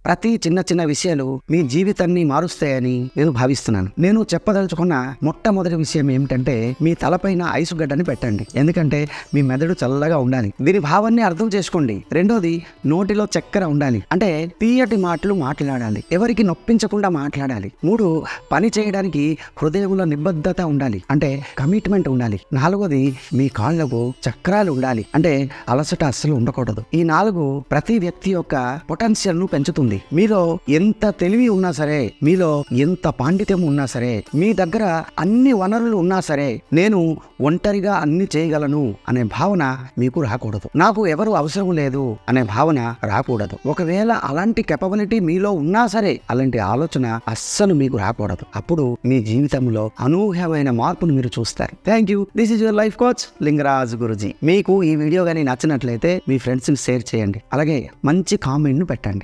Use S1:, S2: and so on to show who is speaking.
S1: ప్రతి చిన్న చిన్న విషయాలు మీ జీవితాన్ని మారుస్తాయని నేను భావిస్తున్నాను. నేను చెప్పదలుచుకున్న మొట్టమొదటి విషయం ఏమిటంటే మీ తలపైన ఐసు గడ్డని పెట్టండి. ఎందుకంటే మీ మెదడు చల్లగా ఉండాలి. దీని భావాన్ని అర్థం చేసుకోండి. రెండోది, నోటిలో చక్కెర ఉండాలి. అంటే తీయటి మాటలు మాట్లాడాలి, ఎవరికి నొప్పించకుండా మాట్లాడాలి. మూడు, పని చేయడానికి హృదయంలో నిబద్ధత ఉండాలి, అంటే కమిట్మెంట్ ఉండాలి. నాలుగోది, మీ కాళ్ళకు చక్రాలు ఉండాలి, అంటే అలసట అస్సలు ఉండకూడదు. ఈ నాలుగు ప్రతి వ్యక్తి యొక్క పొటెన్షియల్ ను పెంచుతుంది. మీలో ఎంత తెలివి ఉన్నా సరే, మీలో ఎంత పాండిత్యం ఉన్నా సరే, మీ దగ్గర అన్ని వనరులు ఉన్నా సరే, నేను ఒంటరిగా అన్ని చేయగలను అనే భావన మీకు రాకూడదు. నాకు ఎవరు అవసరం లేదు అనే భావన రాకూడదు. ఒకవేళ అలాంటి కెపబిలిటీ మీలో ఉన్నా సరే, అలాంటి ఆలోచన అస్సలు మీకు రాకూడదు. అప్పుడు మీ జీవితంలో అనూహ్యమైన మార్పును మీరు చూస్తారు. Thank you. This is your life coach Lingaraj Guruji. మీకు ఈ వీడియో కానీ నచ్చినట్లయితే మీ ఫ్రెండ్స్ని షేర్ చేయండి. అలాగే మంచి కామెంట్ను పెట్టండి.